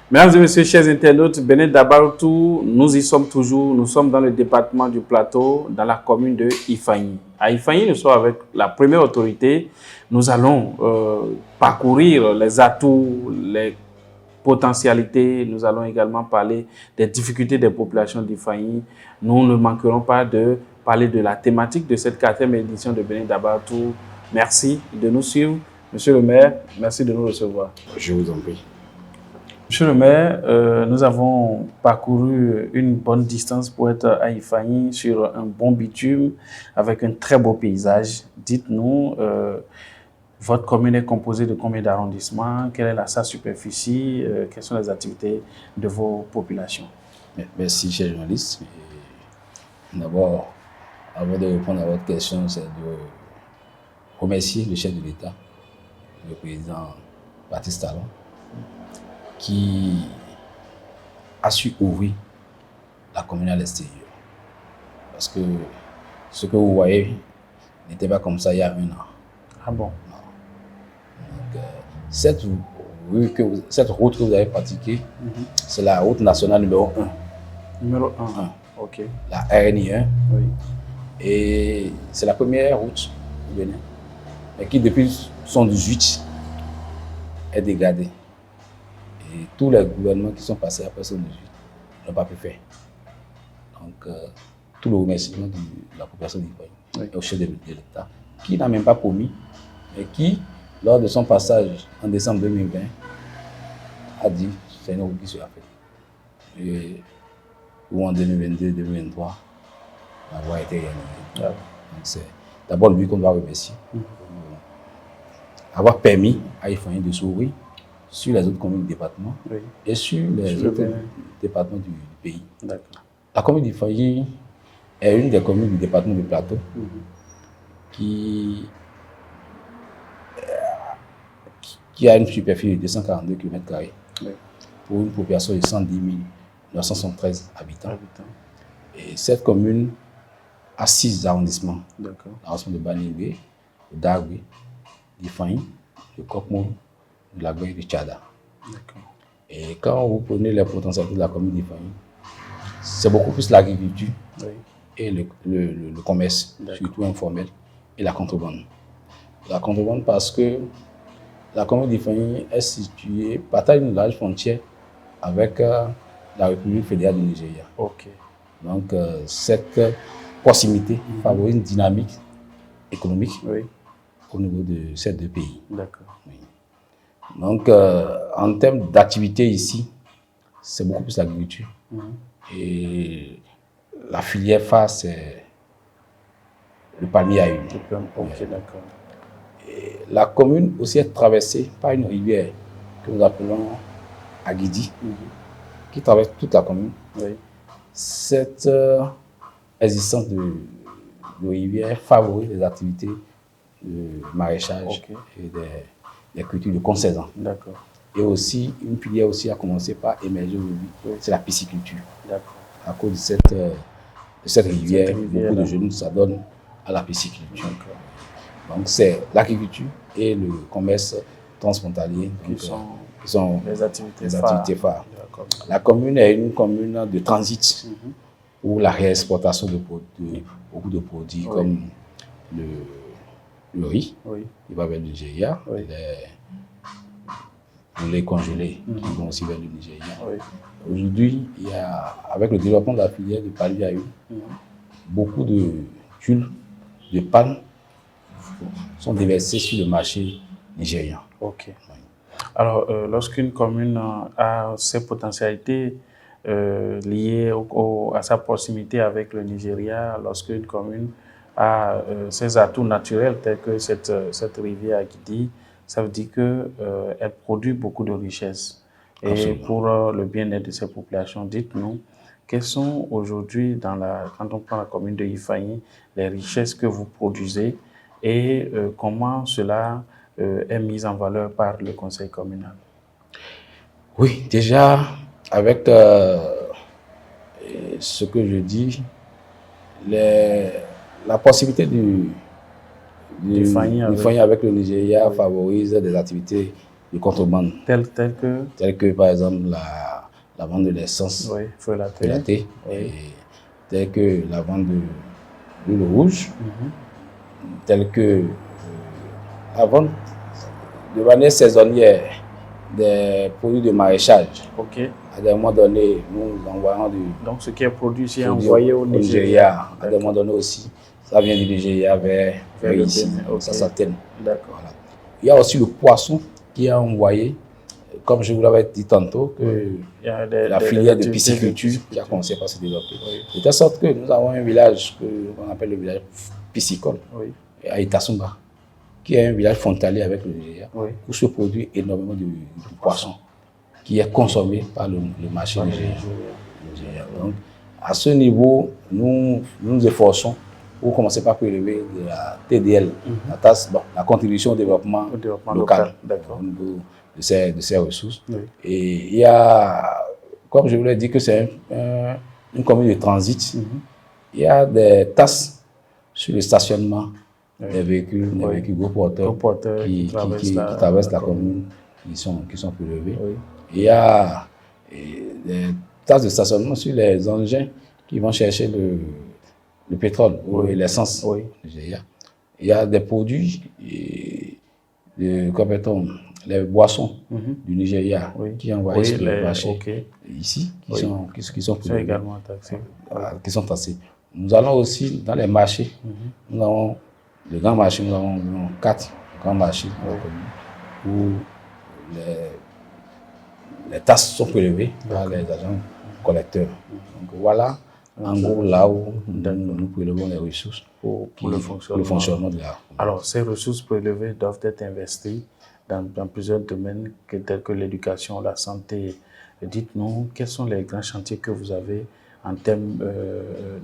Mesdames et messieurs, chers internautes, Benin Dabartou, nous y sommes toujours. Nous sommes dans le département du Plateau, dans la commune de Ifani. À Ifani, nous sommes avec la première autorité. Nous allons parcourir les atouts, les potentialités. Nous allons également parler des difficultés des populations d'Ifani. Nous ne manquerons pas de parler de la thématique de cette 4e édition de Benin Dabartou. Merci de nous suivre. Monsieur le maire, merci de nous recevoir. Je vous en prie. Monsieur le maire, nous avons parcouru une bonne distance pour être à Ifani sur un bon bitume avec un très beau paysage. Dites-nous, votre commune est composée de combien d'arrondissements? Quelle est sa superficie? Quelles sont les activités de vos populations? Merci, cher journaliste. D'abord, avant de répondre à votre question, c'est de remercier le chef de l'État, le président Baptiste Talon, qui a su ouvrir la commune à l'extérieur. Parce que ce que vous voyez n'était pas comme ça il y a 1 an. Ah bon? Donc, cette route que vous avez pratiquée, c'est la route nationale numéro 1. Numéro 1. Ok. La RNI1. Oui. Et c'est la première route du Bénin, mais qui depuis son 18 est dégradée. Et tous les gouvernements qui sont passés après son 18 n'ont pas pu faire. Donc, tout le remerciement de la population d'Ifani et au chef de l'État, qui n'a même pas promis, mais qui, lors de son passage en décembre 2020, a dit c'est une route qui sera faite. Et ou en 2022-2023, la voie a été réalisée. Donc, c'est d'abord lui qu'on doit remercier pour avoir permis à Ifani de s'ouvrir sur les autres communes du département et sur les autres départements du pays. La commune d'Ifani est une des communes du département du Plateau qui a une superficie de 242 km² pour une population de 110 973 habitants. Et cette commune a 6 arrondissements. L'arrondissement de Baningé, de Dagwe, d'Ifani, de Kokmo, de Lagoye et de Tchada. Et quand vous prenez les potentialités de la commune d'Ifani, c'est beaucoup plus l'agriculture et le commerce, surtout informel, et la contrebande. La contrebande parce que la commune d'Ifani est située, partage une large frontière avec la République fédérale du Nigeria. Donc cette proximité favorise une dynamique économique au niveau de ces 2 pays. Donc en termes d'activité ici, c'est beaucoup plus l'agriculture. Et la filière phare, c'est le palmier à huile. Et la commune aussi est traversée par une rivière que nous appelons Aguidi, qui traverse toute la commune. Cette existence de rivière favorise les activités de maraîchage et des cultures de conservants. Et aussi, une filière aussi a commencé par émerger aujourd'hui, c'est la pisciculture. À cause de cette rivière, beaucoup de jeunes s'adonnent à la pisciculture. Donc c'est l'agriculture et le commerce transfrontalier qui sont les activités phares. La commune est une commune de transit pour la réexportation de beaucoup de produits comme le riz, qui va vers le Nigeria, les congelés qui vont aussi vers le Nigeria. Aujourd'hui, avec le développement de la filière de palmier à huile, beaucoup de tuiles de palme sont déversées sur le marché nigérian. Alors, lorsqu'une commune a ses potentialités liées à sa proximité avec le Nigeria, lorsqu'une commune a ses atouts naturels tels que cette rivière Aguidi, ça veut dire qu'elle produit beaucoup de richesses. Et absolument. Pour le bien-être de ces populations, dites-nous, quelles sont aujourd'hui, quand on prend la commune de Ifani, les richesses que vous produisez et comment cela est mis en valeur par le conseil communal? Oui, déjà, avec ce que je dis, la possibilité du Ifani avec le Nigeria favorise des activités de contrebande. Tel que par exemple la vente de l'essence, oui, frelaté, oui. et tel que la vente de l'huile rouge, tel que la vente de manière saisonnière des produits de maraîchage. Ok. À des moments donnés, nous envoyons du... Donc, ce qui est produit ici est envoyé au Nigeria. À des moments donnés aussi, ça vient du Nigeria vers ici. Okay. Ça s'atteigne. D'accord. Voilà. Il y a aussi le poisson qui est envoyé, comme je vous l'avais dit tantôt, que il y a la filière de pisciculture qui a commencé par se développer. Oui. De telle sorte que nous avons un village qu'on appelle le village piscicole, oui, à Itasumba, qui est un village frontalier avec le Nigeria, oui, où se produit énormément de poissons qui est consommé par le marché nigérien. Donc, à ce niveau, nous nous efforçons pour commencer par prélever de la TDL, la taxe, la contribution au développement local au niveau de ces ressources. Oui. Et il y a, comme je vous l'ai dit, que c'est une commune de transit. Il y a des taxes sur le stationnement des véhicules, gros porteurs qui traversent la commune, qui sont prélevés. Oui. Il y a des taxes de stationnement sur les engins qui vont chercher le pétrole ou l'essence. Oui. Il y a des produits, les boissons du Nigeria qui envoient sur le marché ici, qui sont également taxés. Qui sont taxés. Nous allons aussi dans les marchés. Nous avons le grand marché, nous avons 4 grands marchés où les taxes sont prélevées par les agents collecteurs. Donc voilà, en gros, là où nous prélevons les ressources pour le fonctionnement de la... Alors, ces ressources prélevées doivent être investies dans plusieurs domaines tels que l'éducation, la santé. Dites-nous, quels sont les grands chantiers que vous avez en termes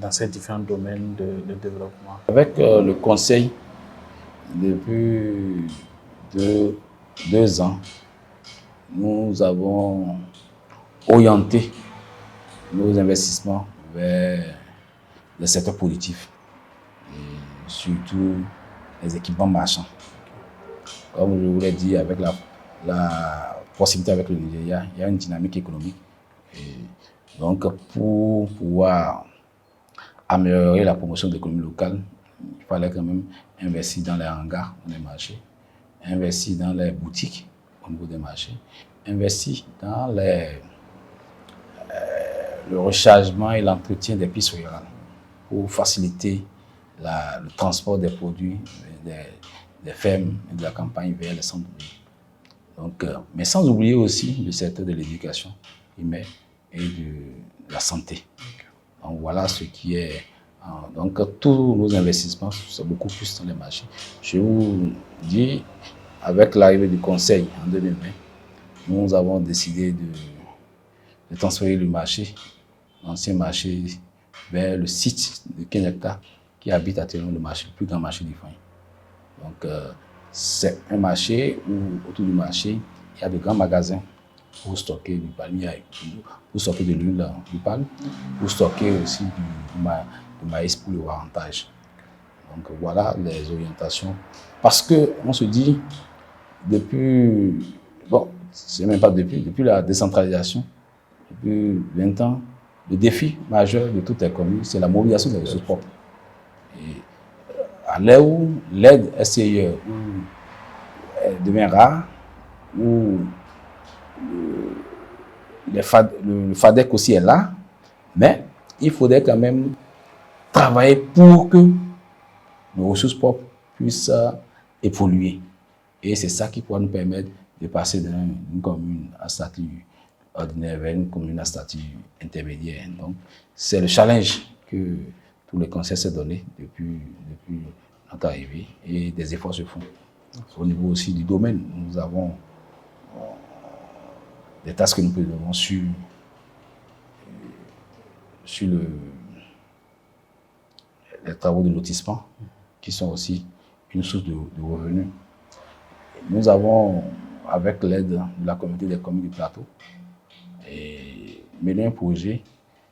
dans ces différents domaines de développement? Avec le conseil, depuis 2 ans, nous avons orienté nos investissements vers le secteur productif, et surtout les équipements marchands. Comme je vous l'ai dit, avec la proximité avec le Nigeria, il y a une dynamique économique. Et donc, pour pouvoir améliorer la promotion de l'économie locale, il fallait quand même investir dans les hangars, dans les marchés, investir dans les boutiques au niveau des marchés, investir dans le rechargement et l'entretien des pistes rurales pour faciliter le transport des produits des fermes et de la campagne vers les centres de ville. Donc, mais sans oublier aussi le secteur de l'éducation et de la santé. Donc voilà ce qui est... Donc tous nos investissements, c'est beaucoup plus dans les marchés. Je vous dis, avec l'arrivée du Conseil en 2020, nous avons décidé de transférer le marché, l'ancien marché, vers le site de Kenyata qui habite actuellement le marché, le plus grand marché du Fagne. Donc c'est un marché où autour du marché, il y a de grands magasins pour stocker du palmier, pour stocker de l'huile du palme, pour stocker aussi du maïs pour le rentage. Donc voilà les orientations. Parce qu'on se dit, depuis la décentralisation, depuis 20 ans, le défi majeur de toutes les communes, c'est la mobilisation des ressources propres. Et à l'heure où l'aide extérieure devient rare, où le FADEC aussi est là, mais il faudrait quand même travailler pour que nos ressources propres puissent évoluer. Et c'est ça qui pourra nous permettre de passer d'une commune à statut ordinaire vers une commune à statut intermédiaire. Donc, c'est le challenge que tous les conseils s'est donné depuis notre arrivée et des efforts se font. Au niveau aussi du domaine, nous avons des tâches que nous faisons sur les travaux de lotissement, qui sont aussi une source de revenus. Nous avons, avec l'aide de la communauté des communes du plateau, mené un projet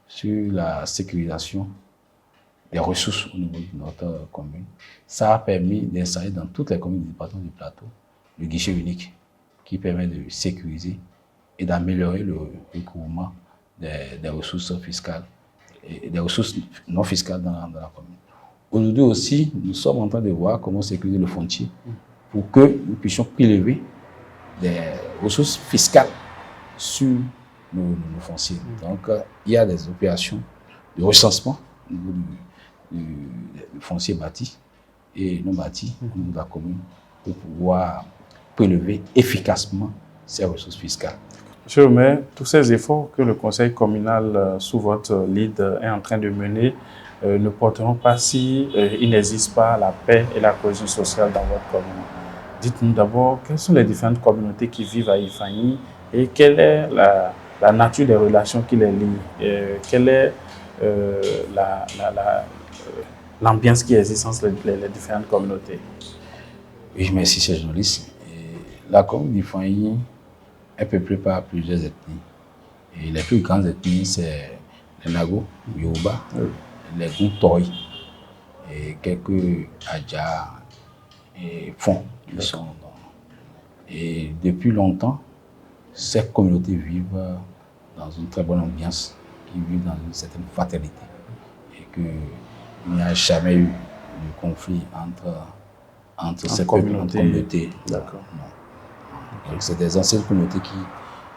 sur la sécurisation des ressources au niveau de notre commune. Ça a permis d'installer dans toutes les communes du département du plateau le guichet unique qui permet de sécuriser et d'améliorer le recouvrement des ressources fiscales et des ressources non fiscales dans la commune. Aujourd'hui aussi, nous sommes en train de voir comment sécuriser le foncier pour que nous puissions prélever des ressources fiscales sur nos fonciers. Donc, il y a des opérations de recensement au niveau du foncier bâti et non bâti au niveau de la commune pour pouvoir prélever efficacement ces ressources fiscales. Monsieur le maire, tous ces efforts que le conseil communal sous votre lead est en train de mener ne porteront pas si il n'existe pas la paix et la cohésion sociale dans votre commune. Dites-nous d'abord, quelles sont les différentes communautés qui vivent à Ifani et quelle est la nature des relations qui les lient? Quelle est l'ambiance qui existe entre les différentes communautés? Oui, merci, cher journaliste. La commune d'Ifani est peuplée par plusieurs ethnies. Et les plus grandes ethnies, c'est les Nago, les Yoruba, les Goutoi et quelques Adja et Fon. Et depuis longtemps, ces communautés vivent dans une très bonne ambiance, qui vivent dans une certaine fraternité. Et qu'il n'y a jamais eu de conflit entre ces communautés. D'accord. Donc c'est des anciennes communautés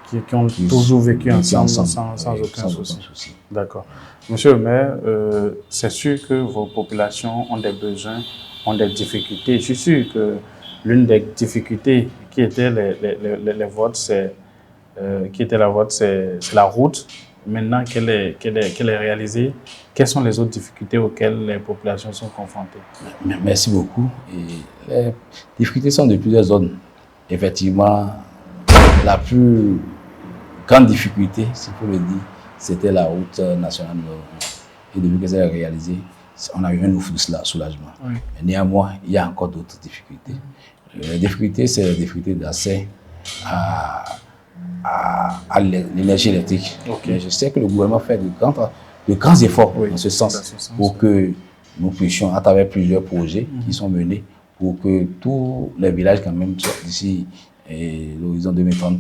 qui ont toujours vécu ensemble sans aucun souci. D'accord. Monsieur le maire, c'est sûr que vos populations ont des besoins, ont des difficultés. Je suis sûr que l'une des difficultés qui étaient les votes, c'est la route. Maintenant qu'elle est réalisée, quelles sont les autres difficultés auxquelles les populations sont confrontées? Merci beaucoup. Et les difficultés sont de plusieurs zones. Effectivement, la plus grande difficulté, s'il faut le dire, c'était la route nationale numéro 1. Et depuis qu'elle est réalisée, on a eu un ouf de soulagement. Oui. Mais néanmoins, il y a encore d'autres difficultés. Les difficultés, c'est les difficultés d'accès à l'énergie électrique. Okay. Je sais que le gouvernement fait de grands efforts dans ce sens pour que nous puissions, à travers plusieurs projets qui sont menés, pour que tous les villages, quand même, d'ici l'horizon 2030,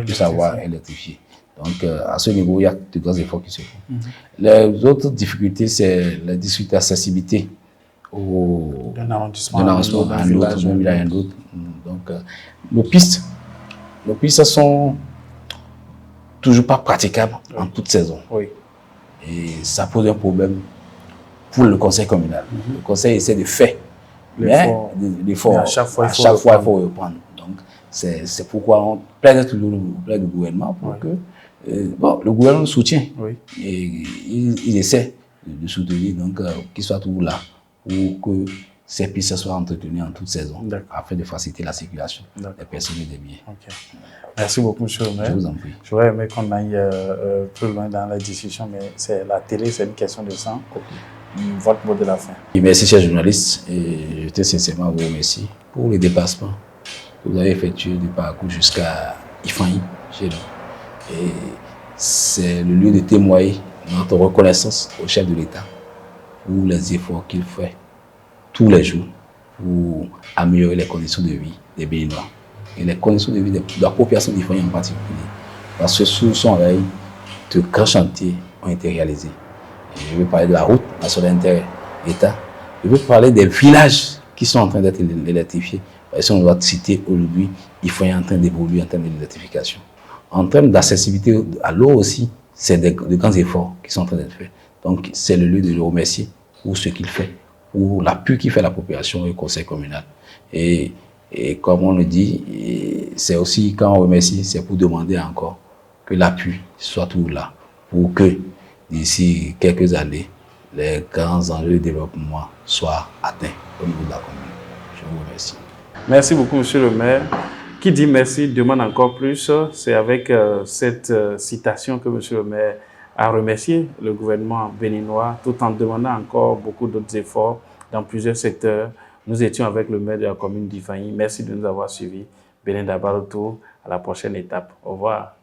puissent avoir électrifié. Donc, à ce niveau, il y a de grands efforts qui se font. Les autres difficultés, c'est la difficulté d'accessibilité d'un arrondissement à un autre. Donc, nos pistes sont toujours pas praticables en toute saison. Oui. Et ça pose un problème pour le conseil communal. Le conseil essaie de faire, mais l'effort, à chaque fois, il faut reprendre. Donc, c'est pourquoi on plaide toujours auprès du gouvernement pour que le gouvernement soutient. Oui. Et il essaie de soutenir, donc qu'il soit toujours là pour que ces pistes soient entretenues en toute saison, afin de faciliter la circulation des personnes et des biens. Okay. Merci beaucoup, monsieur le maire. Je vous en prie. J'aurais aimé qu'on aille plus loin dans la discussion, mais la télé, c'est une question de sang. Votre mot de la fin. Et merci, chers journalistes. Et je tiens sincèrement à vous remercier pour le déplacement que vous avez effectué du parcours jusqu'à Ifani, chez nous. Et c'est le lieu de témoigner notre reconnaissance au chef de l'État pour les efforts qu'il fait tous les jours pour améliorer les conditions de vie des Béninois et les conditions de vie de la population d'Ifani en particulier. Parce que sous son règne, de grands chantiers ont été réalisés. Et je veux parler de la route nationale inter-État. Je veux parler des villages qui sont en train d'être électrifiés. Si on doit citer aujourd'hui, Ifani est en train d'évoluer en termes d'électrification. En termes d'accessibilité à l'eau aussi, c'est de grands efforts qui sont en train d'être faits. Donc, c'est le lieu de le remercier pour ce qu'il fait, pour l'appui qu'il fait à la population et au conseil communal. Et comme on le dit, c'est aussi, quand on remercie, c'est pour demander encore que l'appui soit toujours là, pour que d'ici quelques années, les grands enjeux de développement soient atteints au niveau de la commune. Je vous remercie. Merci beaucoup, monsieur le maire. Qui dit merci demande encore plus. C'est avec cette citation que monsieur le maire a remercié le gouvernement béninois, tout en demandant encore beaucoup d'autres efforts dans plusieurs secteurs. Nous étions avec le maire de la commune d'Ifani. Merci de nous avoir suivis. Bénin Dabaroto, à la prochaine étape. Au revoir.